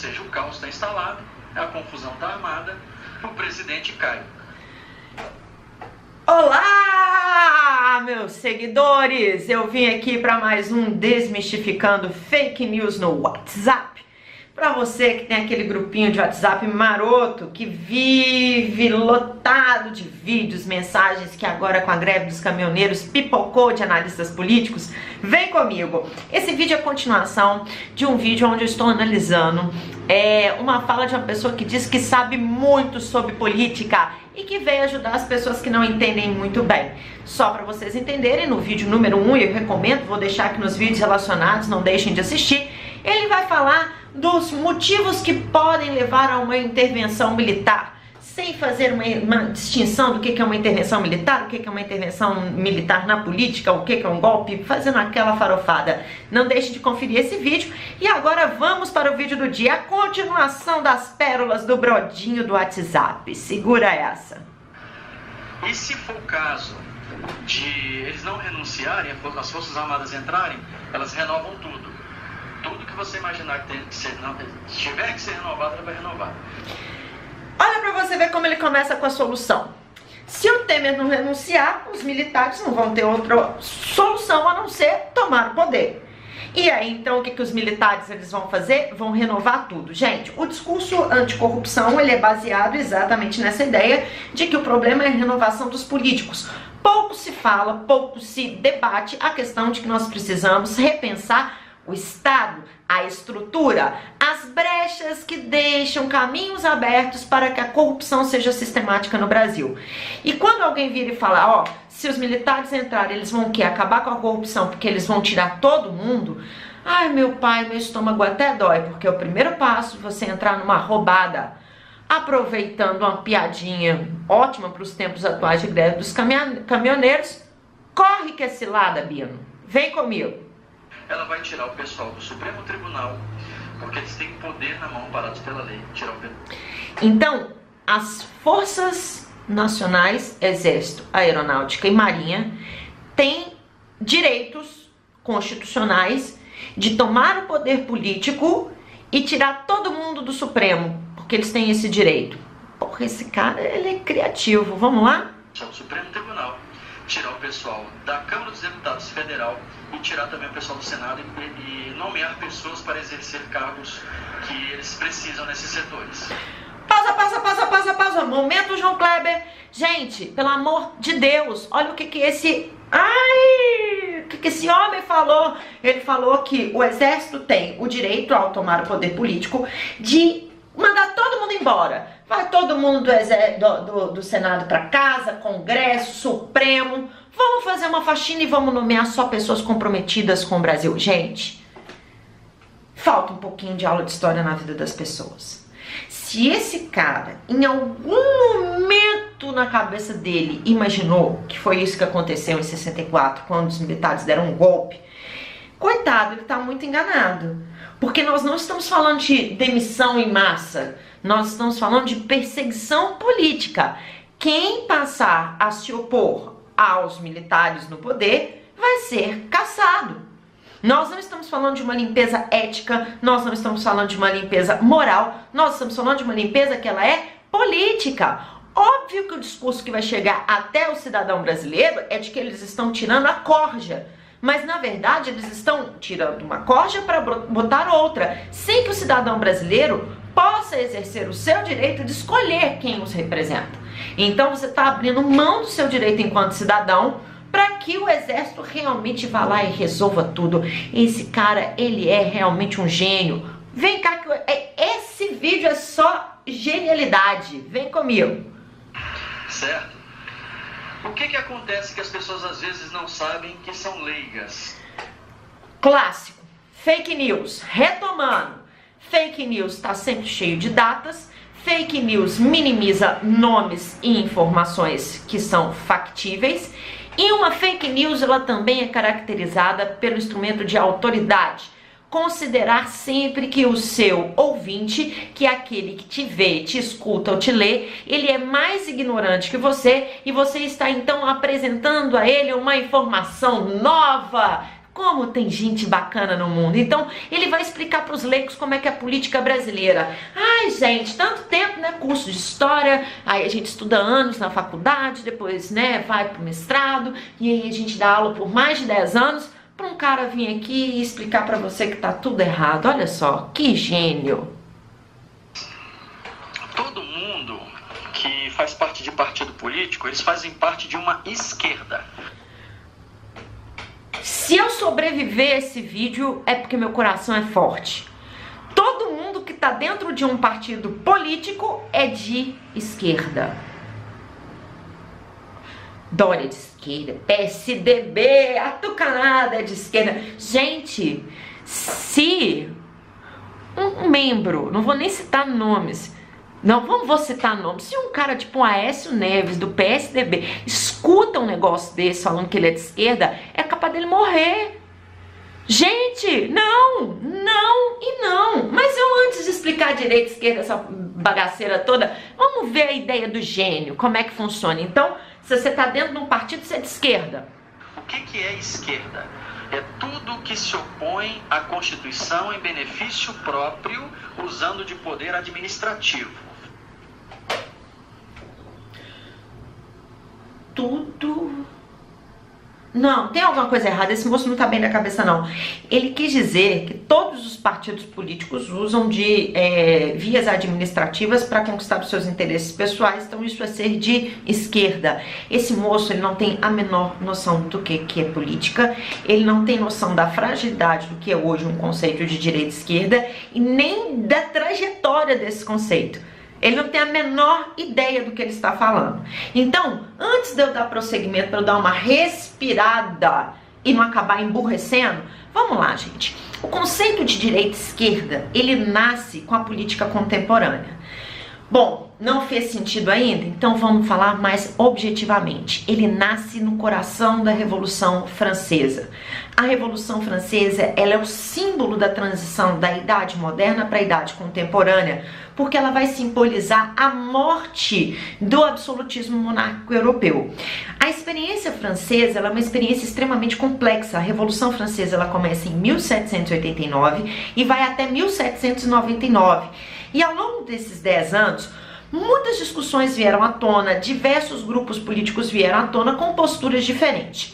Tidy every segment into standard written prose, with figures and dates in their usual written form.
seja, o caos está instalado, a confusão está armada, o presidente cai. Olá, meus seguidores! Eu vim aqui para mais um Desmistificando Fake News no WhatsApp. Para você que tem aquele grupinho de WhatsApp maroto que vive lotado de vídeos, mensagens que agora com a greve dos caminhoneiros pipocou de analistas políticos, vem comigo. Esse vídeo é a continuação de um vídeo onde eu estou analisando uma fala de uma pessoa que diz que sabe muito sobre política e que veio ajudar as pessoas que não entendem muito bem. Só para vocês entenderem, no vídeo número 1, eu recomendo, vou deixar aqui nos vídeos relacionados, não deixem de assistir, ele vai falar dos motivos que podem levar a uma intervenção militar, sem fazer uma distinção do que é uma intervenção militar, o que é uma intervenção militar na política, o que é um golpe, fazendo aquela farofada. Não deixe de conferir esse vídeo. E agora vamos para o vídeo do dia, a continuação das pérolas do brodinho do WhatsApp. Segura essa. E se for o caso de eles não renunciarem, as Forças Armadas entrarem, elas renovam tudo. Tudo que você imaginar que tem que ser, se tiver que ser renovado, ela vai renovar. Olha pra você ver como ele começa com a solução. Se o Temer não renunciar, os militares não vão ter outra solução a não ser tomar o poder. E aí, então, o que os militares eles vão fazer? Vão renovar tudo. Gente, o discurso anticorrupção, ele é baseado exatamente nessa ideia de que o problema é a renovação dos políticos. Pouco se fala, pouco se debate a questão de que nós precisamos repensar o Estado, a estrutura, as brechas que deixam caminhos abertos para que a corrupção seja sistemática no Brasil. E quando alguém vira e fala, ó, se os militares entrarem, eles vão o quê? Acabar com a corrupção porque eles vão tirar todo mundo? Ai, meu pai, meu estômago até dói, porque o primeiro passo, você entrar numa roubada, aproveitando uma piadinha ótima para os tempos atuais de greve dos caminhoneiros, corre que é cilada, Bino. Vem comigo. Ela vai tirar o pessoal do Supremo Tribunal, porque eles têm poder na mão, parados pela lei, tirar o Então, as forças nacionais, Exército, Aeronáutica e Marinha, têm direitos constitucionais de tomar o poder político e tirar todo mundo do Supremo, porque eles têm esse direito. Porra, esse cara, ele é criativo. Vamos lá? Tirar o Supremo Tribunal, tirar o pessoal da Câmara dos Deputados Federal e tirar também o pessoal do Senado e nomear pessoas para exercer cargos que eles precisam nesses setores. Pausa. Momento, João Kleber. Gente, pelo amor de Deus, olha o que esse... Ai! O que esse homem falou? Ele falou que o Exército tem o direito, ao tomar o poder político, de mandar todo mundo embora. Vai todo mundo do Senado para casa, Congresso, Supremo. Vamos fazer uma faxina e vamos nomear só pessoas comprometidas com o Brasil. Gente, falta um pouquinho de aula de história na vida das pessoas. Se esse cara, em algum momento na cabeça dele, imaginou que foi isso que aconteceu em 64, quando os militares deram um golpe, coitado, ele tá muito enganado. Porque nós não estamos falando de demissão em massa, nós estamos falando de perseguição política. Quem passar a se opor aos militares no poder vai ser caçado. Nós não estamos falando de uma limpeza ética, nós não estamos falando de uma limpeza moral, nós estamos falando de uma limpeza que ela é política. Óbvio que o discurso que vai chegar até o cidadão brasileiro é de que eles estão tirando a corja. Mas, na verdade, eles estão tirando uma corja para botar outra, sem que o cidadão brasileiro possa exercer o seu direito de escolher quem os representa. Então, você está abrindo mão do seu direito enquanto cidadão para que o Exército realmente vá lá e resolva tudo. Esse cara, ele é realmente um gênio. Vem cá, que esse vídeo é só genialidade. Vem comigo. Certo? O que acontece que as pessoas às vezes não sabem que são leigas? Clássico. Fake news. Retomando. Fake news está sempre cheio de datas. Fake news minimiza nomes e informações que são factíveis. E uma fake news, ela também é caracterizada pelo instrumento de autoridade. Considerar sempre que o seu ouvinte, que é aquele que te vê, te escuta ou te lê, ele é mais ignorante que você e você está então apresentando a ele uma informação nova, como tem gente bacana no mundo. Então, ele vai explicar para os leigos como é que é a política brasileira. Ai, gente, tanto tempo, né? Curso de história, aí a gente estuda anos na faculdade, depois, né, vai pro mestrado, e aí a gente dá aula por mais de 10 anos, para um cara vir aqui e explicar para você que tá tudo errado. Olha só, que gênio. Todo mundo que faz parte de partido político, eles fazem parte de uma esquerda. Se eu sobreviver a esse vídeo, é porque meu coração é forte. Todo mundo que tá dentro de um partido político é de esquerda. Dória é de esquerda, PSDB, a tucanada é de esquerda. Gente, se um membro, não vou nem citar nomes, vou citar nomes, se um cara tipo Aécio Neves do PSDB escuta um negócio desse falando que ele é de esquerda, é capaz dele morrer. Gente, não. Mas eu, antes de explicar direita, esquerda, essa bagaceira toda, vamos ver a ideia do gênio, como é que funciona. Então, se você está dentro de um partido, você é de esquerda. O que é esquerda? É tudo que se opõe à Constituição em benefício próprio, usando de poder administrativo. Tudo... Não, tem alguma coisa errada, esse moço não tá bem da cabeça não. Ele quis dizer que todos os partidos políticos usam de vias administrativas para conquistar os seus interesses pessoais, então isso é ser de esquerda. Esse moço, ele não tem a menor noção do que é política, ele não tem noção da fragilidade do que é hoje um conceito de direita e esquerda e nem da trajetória desse conceito. Ele não tem a menor ideia do que ele está falando. Então, antes de eu dar prosseguimento, para eu dar uma respirada e não acabar emburrecendo, vamos lá, gente. O conceito de direita e esquerda, ele nasce com a política contemporânea. Bom, não fez sentido ainda? Então vamos falar mais objetivamente. Ele nasce no coração da Revolução Francesa. A Revolução Francesa, ela é o símbolo da transição da Idade Moderna para a Idade Contemporânea, porque ela vai simbolizar a morte do absolutismo monárquico europeu. A experiência francesa, ela é uma experiência extremamente complexa. A Revolução Francesa, ela começa em 1789 e vai até 1799. E ao longo desses 10 anos, muitas discussões vieram à tona, diversos grupos políticos vieram à tona com posturas diferentes.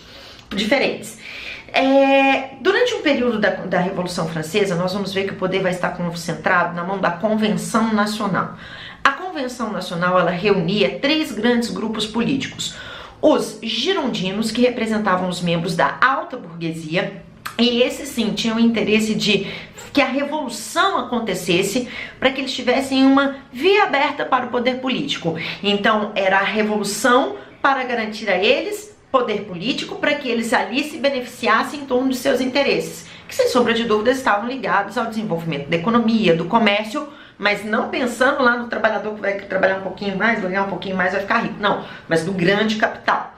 Durante um período da Revolução Francesa, nós vamos ver que o poder vai estar concentrado na mão da Convenção Nacional. A Convenção Nacional, ela reunia 3 grandes grupos políticos. Os girondinos, que representavam os membros da alta burguesia, e esses sim tinham interesse de que a revolução acontecesse para que eles tivessem uma via aberta para o poder político. Então era a revolução para garantir a eles poder político, para que eles ali se beneficiassem em torno de seus interesses, que sem sombra de dúvida estavam ligados ao desenvolvimento da economia, do comércio, mas não pensando lá no trabalhador que vai trabalhar um pouquinho mais, vai ganhar um pouquinho mais, vai ficar rico, não, mas do grande capital.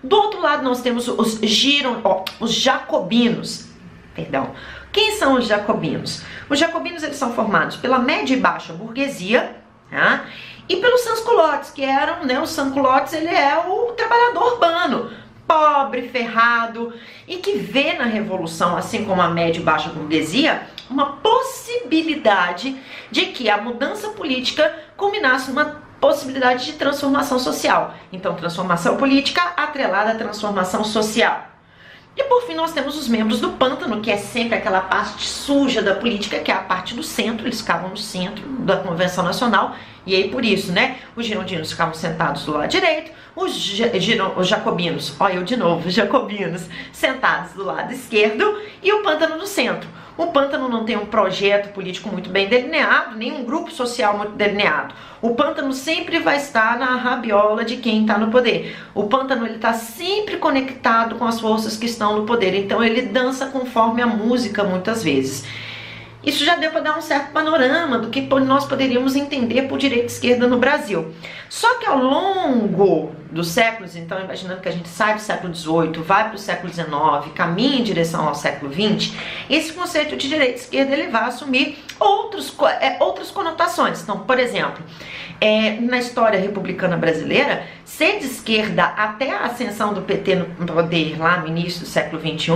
Do outro lado nós temos os jacobinos. Quem são os jacobinos? Os jacobinos, eles são formados pela média e baixa burguesia, tá? E pelos sans-culottes, que eram, né, os sans-culottes, ele é o trabalhador urbano, pobre, ferrado, e que vê na revolução, assim como a média e baixa burguesia, uma possibilidade de que a mudança política culminasse numa possibilidade de transformação social. Então, transformação política atrelada à transformação social. E por fim nós temos os membros do pântano, que é sempre aquela parte suja da política, que é a parte do centro. Eles ficavam no centro da Convenção Nacional, e aí por isso, né, os girondinos ficavam sentados do lado direito, os jacobinos, olha eu de novo, os jacobinos sentados do lado esquerdo e o pântano no centro. O pântano não tem um projeto político muito bem delineado, nem um grupo social muito delineado. O pântano sempre vai estar na rabiola de quem está no poder. O pântano, ele está sempre conectado com as forças que estão no poder, então ele dança conforme a música muitas vezes. Isso já deu para dar um certo panorama do que nós poderíamos entender por direita e esquerda no Brasil. Só que ao longo dos séculos, então imaginando que a gente sai do século XVIII, vai para o século XIX, caminha em direção ao século XX, esse conceito de direita e esquerda, ele vai assumir outras conotações. Então, por exemplo, Na história republicana brasileira, ser de esquerda até a ascensão do PT no poder lá no início do século XXI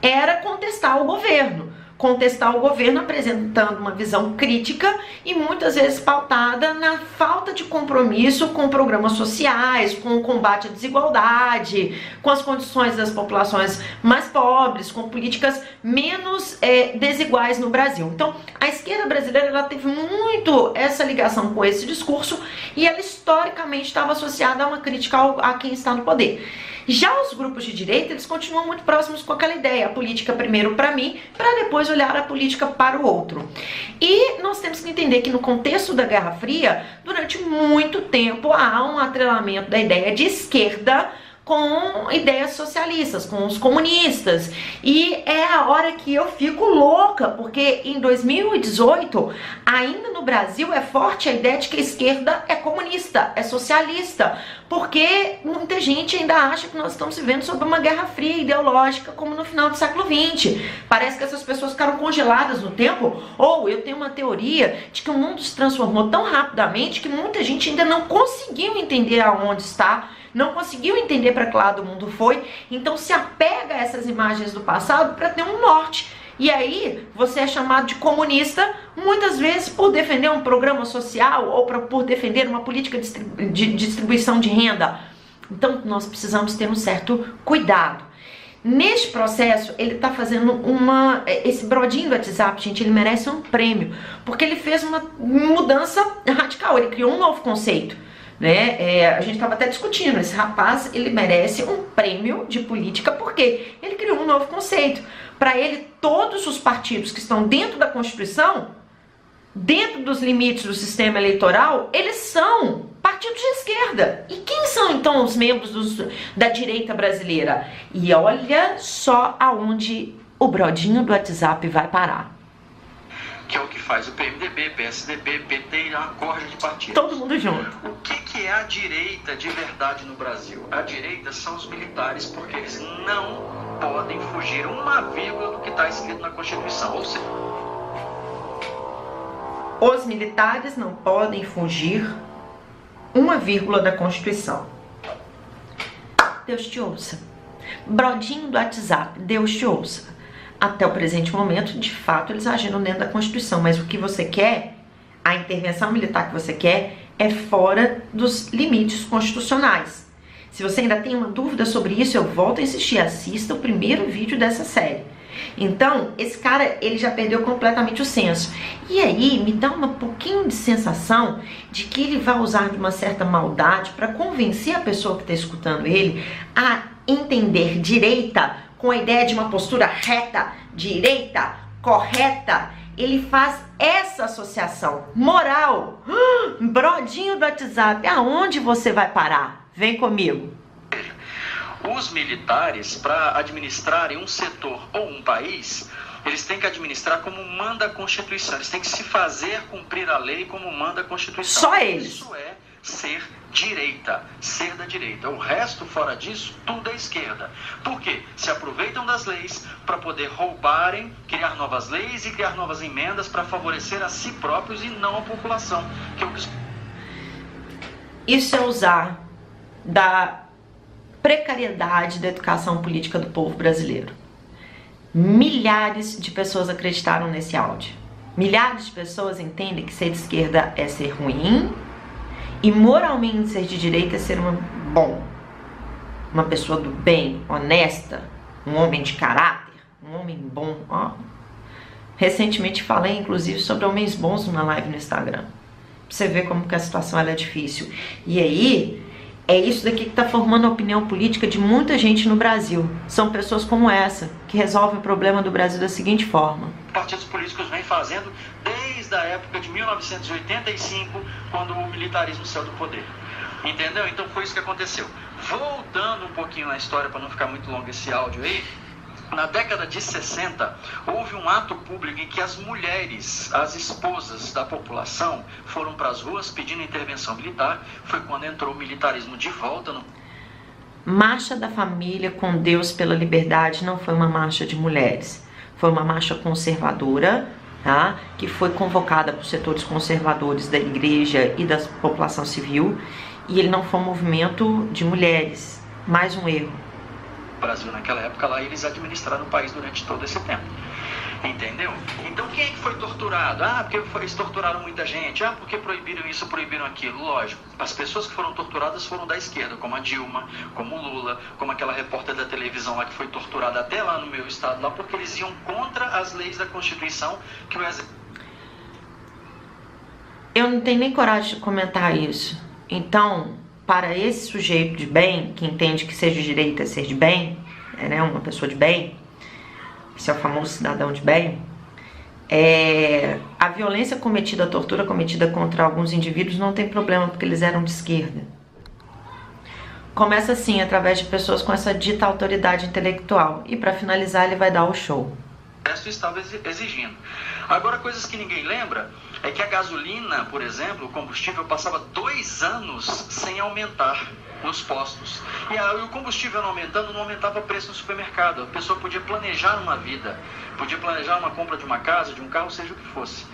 era contestar o governo. Contestar o governo apresentando uma visão crítica e muitas vezes pautada na falta de compromisso com programas sociais, com o combate à desigualdade, com as condições das populações mais pobres, com políticas menos desiguais no Brasil. Então, a esquerda brasileira ela teve muito essa ligação com esse discurso e ela historicamente estava associada a uma crítica a quem está no poder. Já os grupos de direita, eles continuam muito próximos com aquela ideia, a política primeiro para mim, para depois olhar a política para o outro. E nós temos que entender que no contexto da Guerra Fria, durante muito tempo há um atrelamento da ideia de esquerda com ideias socialistas, com os comunistas. E é a hora que eu fico louca, porque em 2018, ainda no Brasil, é forte a ideia de que a esquerda é comunista, é socialista, porque muita gente ainda acha que nós estamos vivendo sob uma guerra fria ideológica, como no final do século XX. Parece que essas pessoas ficaram congeladas no tempo, ou eu tenho uma teoria de que o mundo se transformou tão rapidamente que muita gente ainda não conseguiu entender aonde está, não conseguiu entender para que lado o mundo foi, então se apega a essas imagens do passado para ter um norte. E aí você é chamado de comunista, muitas vezes por defender um programa social ou por defender uma política de distribuição de renda. Então nós precisamos ter um certo cuidado. Neste processo, ele está fazendo esse brodinho do WhatsApp, gente, ele merece um prêmio, porque ele fez uma mudança radical, ele criou um novo conceito. A gente estava até discutindo, esse rapaz ele merece um prêmio de política porque ele criou um novo conceito. Para ele, todos os partidos que estão dentro da Constituição, dentro dos limites do sistema eleitoral, eles são partidos de esquerda. E quem são então os membros da direita brasileira? E olha só aonde o brodinho do WhatsApp vai parar. Que é o que faz o PMDB, PSDB, PT e uma corja de partidos. Todo mundo junto. O que é a direita de verdade no Brasil? A direita são os militares, porque eles não podem fugir uma vírgula do que está escrito na Constituição. Ou seja, os militares não podem fugir uma vírgula da Constituição. Deus te ouça. Brodinho do WhatsApp, Deus te ouça. Até o presente momento, de fato, eles agiram dentro da Constituição, mas o que você quer, a intervenção militar que você quer, é fora dos limites constitucionais. Se você ainda tem uma dúvida sobre isso, eu volto a insistir, assista o primeiro vídeo dessa série. Então, esse cara, ele já perdeu completamente o senso. E aí, me dá um pouquinho de sensação de que ele vai usar de uma certa maldade para convencer a pessoa que está escutando ele a entender direita com a ideia de uma postura reta, direita, correta. Ele faz essa associação moral. Brodinho do WhatsApp, aonde você vai parar? Vem comigo. Os militares, para administrarem um setor ou um país, eles têm que administrar como manda a Constituição. Eles têm que se fazer cumprir a lei como manda a Constituição. Só eles. Isso é ser direita, ser da direita. O resto, fora disso, tudo é esquerda. Por quê? Se aproveitam das leis para poder roubarem, criar novas leis e criar novas emendas para favorecer a si próprios e não a população. Isso é usar da precariedade da educação política do povo brasileiro. Milhares de pessoas acreditaram nesse áudio. Milhares de pessoas entendem que ser de esquerda é ser ruim e moralmente ser de direita é ser uma pessoa do bem, honesta, um homem de caráter, um homem bom. Recentemente falei inclusive sobre homens bons numa live no Instagram. Pra você ver como que a situação ela é difícil. E aí, é isso daqui que está formando a opinião política de muita gente no Brasil. São pessoas como essa, que resolvem o problema do Brasil da seguinte forma. Partidos políticos vêm fazendo desde a época de 1985, quando o militarismo saiu do poder. Entendeu? Então foi isso que aconteceu. Voltando um pouquinho na história, para não ficar muito longo esse áudio aí, na década de 60, houve um ato público em que as mulheres, as esposas da população, foram para as ruas pedindo intervenção militar. Foi quando entrou o militarismo de volta no... Marcha da Família com Deus pela Liberdade não foi uma marcha de mulheres. Foi uma marcha conservadora, tá? Que foi convocada por setores conservadores da igreja e da população civil, e ele não foi um movimento de mulheres. Mais um erro. O Brasil naquela época lá, eles administraram o país durante todo esse tempo. Entendeu? Então quem é que foi torturado? Ah, porque eles torturaram muita gente. Ah, porque proibiram isso, proibiram aquilo. Lógico, as pessoas que foram torturadas foram da esquerda, como a Dilma, como o Lula, como aquela repórter da televisão lá que foi torturada até lá no meu estado, lá porque eles iam contra as leis da Constituição que o exército... Eu não tenho nem coragem de comentar isso. Então, para esse sujeito de bem, que entende que ser de direita é ser de bem, né, uma pessoa de bem, esse é o famoso cidadão de bem, a violência cometida, a tortura cometida contra alguns indivíduos não tem problema, porque eles eram de esquerda. Começa assim, através de pessoas com essa dita autoridade intelectual. E para finalizar, ele vai dar o show. O resto estava exigindo. Agora, coisas que ninguém lembra é que a gasolina, por exemplo, o combustível, passava 2 anos sem aumentar nos postos. E o combustível não aumentando, não aumentava o preço no supermercado. A pessoa podia planejar uma vida, podia planejar uma compra de uma casa, de um carro, seja o que fosse.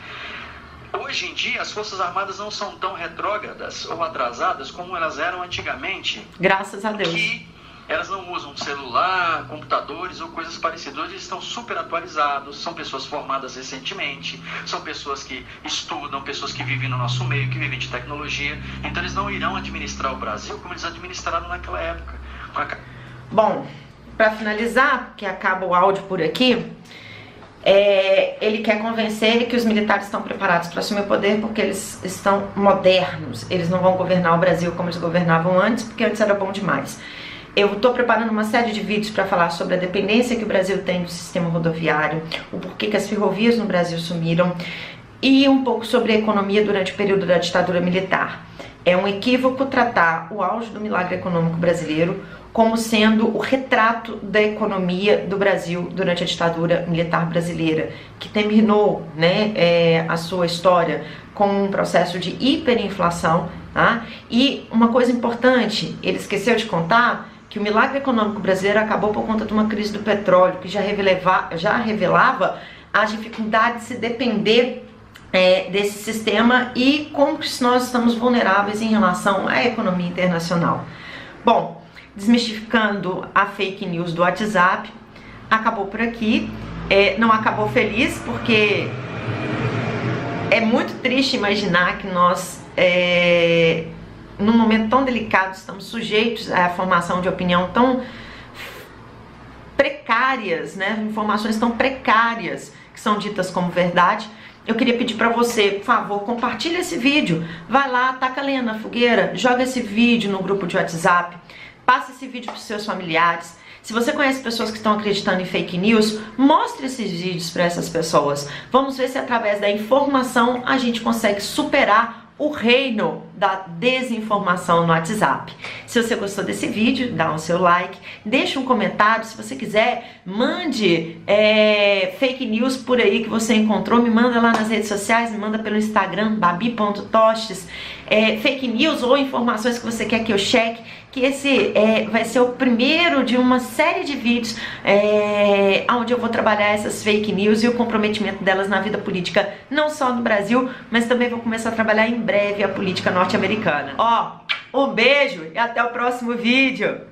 Hoje em dia, as Forças Armadas não são tão retrógradas ou atrasadas como elas eram antigamente. Graças a Deus. Que elas não usam celular, computadores ou coisas parecidas. Hoje eles estão super atualizados, são pessoas formadas recentemente, são pessoas que estudam, pessoas que vivem no nosso meio, que vivem de tecnologia. Então eles não irão administrar o Brasil como eles administraram naquela época. Bom, para finalizar, que acaba o áudio por aqui, ele quer convencer que os militares estão preparados para assumir o poder porque eles estão modernos. Eles não vão governar o Brasil como eles governavam antes, porque antes era bom demais. Eu estou preparando uma série de vídeos para falar sobre a dependência que o Brasil tem do sistema rodoviário, o porquê que as ferrovias no Brasil sumiram e um pouco sobre a economia durante o período da ditadura militar. É um equívoco tratar o auge do milagre econômico brasileiro como sendo o retrato da economia do Brasil durante a ditadura militar brasileira, que terminou, né, a sua história com um processo de hiperinflação, tá? E uma coisa importante, ele esqueceu de contar que o milagre econômico brasileiro acabou por conta de uma crise do petróleo, que já revelava as dificuldades de se depender desse sistema e como nós estamos vulneráveis em relação à economia internacional. Bom, desmistificando a fake news do WhatsApp, acabou por aqui. Não acabou feliz, porque é muito triste imaginar que nós, num momento tão delicado, estamos sujeitos à formação de opinião tão precárias, né? Informações tão precárias que são ditas como verdade. Eu queria pedir para você, por favor, compartilhe esse vídeo. Vai lá, taca lenha na fogueira, joga esse vídeo no grupo de WhatsApp, passa esse vídeo para os seus familiares. Se você conhece pessoas que estão acreditando em fake news, mostre esses vídeos para essas pessoas. Vamos ver se através da informação a gente consegue superar o reino da desinformação no WhatsApp. Se você gostou desse vídeo, dá o seu like, deixa um comentário. Se você quiser, mande fake news por aí que você encontrou, me manda lá nas redes sociais, me manda pelo Instagram, babi.tostes, fake news ou informações que você quer que eu cheque, que esse vai ser o primeiro de uma série de vídeos onde eu vou trabalhar essas fake news e o comprometimento delas na vida política, não só no Brasil, mas também vou começar a trabalhar em breve a política norte-americana. Um beijo e até o próximo vídeo!